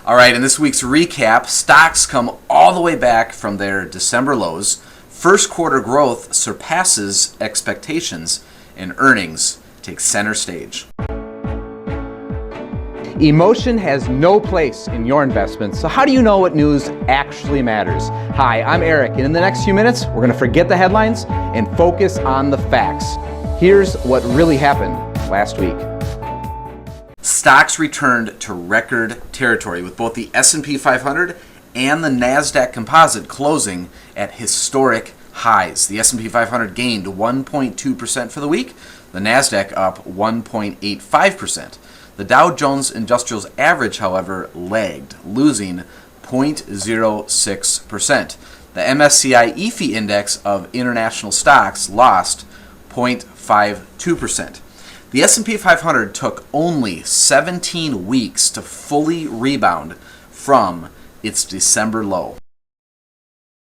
All right, in this week's recap, stocks come all the way back from their December lows. First quarter growth surpasses expectations, and earnings take center stage. Emotion has no place in your investments, so how do you know what news actually matters? Hi, I'm Eric, and in the next few minutes, we're going to forget the headlines and focus on the facts. Here's what really happened last week. Stocks returned to record territory with both the S&P 500 and the NASDAQ Composite closing at historic highs. The S&P 500 gained 1.2% for the week, the NASDAQ up 1.85%. The Dow Jones Industrials Average, however, lagged, losing 0.06%. The MSCI EAFE Index of international stocks lost 0.52%. The S&P 500 took only 17 weeks to fully rebound from its December low.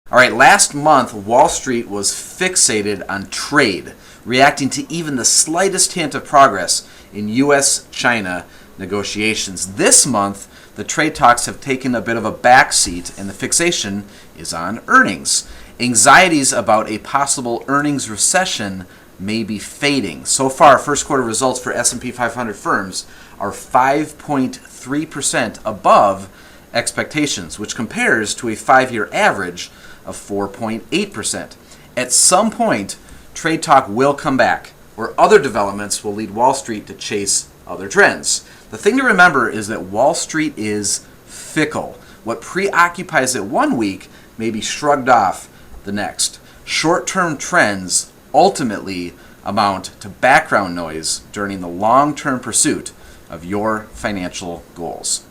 All right, last month, Wall Street was fixated on trade, reacting to even the slightest hint of progress in U.S.-China negotiations. This month, the trade talks have taken a bit of a backseat, and the fixation is on earnings. Anxieties about a possible earnings recession may be fading. So far, first quarter results for S&P 500 firms are 5.3% above expectations, which compares to a 5-year average of 4.8%. At some point, trade talk will come back, or other developments will lead Wall Street to chase other trends. The thing to remember is that Wall Street is fickle. What preoccupies it one week may be shrugged off the next. Short-term trends ultimately amount to background noise during the long-term pursuit of your financial goals.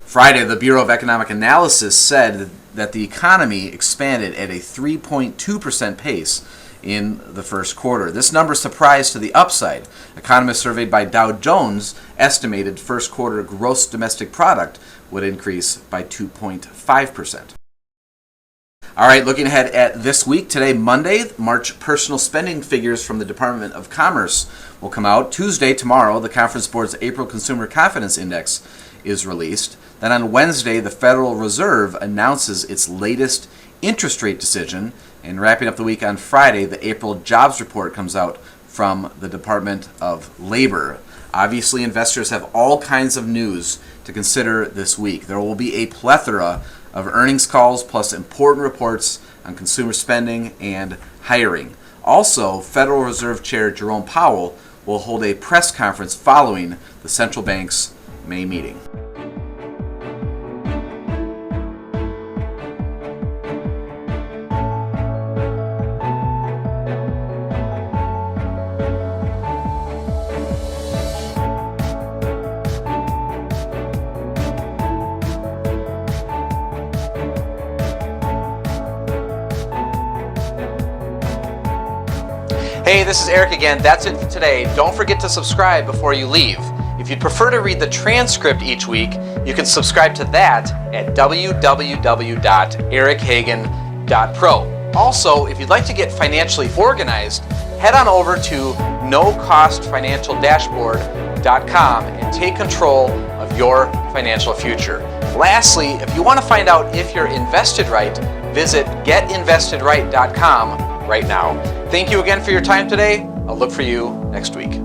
Friday, the Bureau of Economic Analysis said that the economy expanded at a 3.2% pace in the first quarter. This number surprised to the upside. Economists surveyed by Dow Jones estimated first quarter gross domestic product would increase by 2.5%. All right, looking ahead at this week, today, Monday, March personal spending figures from the Department of Commerce will come out. Tuesday, tomorrow, the Conference Board's April Consumer Confidence Index is released. Then on Wednesday, the Federal Reserve announces its latest interest rate decision. And wrapping up the week on Friday, the April jobs report comes out from the Department of Labor. Obviously, investors have all kinds of news to consider this week. There will be a plethora of earnings calls plus important reports on consumer spending and hiring. Also, Federal Reserve Chair Jerome Powell will hold a press conference following the central bank's May meeting. Hey, this is Eric again. That's it for today. Don't forget to subscribe before you leave. If you'd prefer to read the transcript each week, you can subscribe to that at www.erichagan.pro. Also, if you'd like to get financially organized, head on over to nocostfinancialdashboard.com and take control of your financial future. Lastly, if you want to find out if you're invested right, visit getinvestedright.com right now. Thank you again for your time today. I'll look for you next week.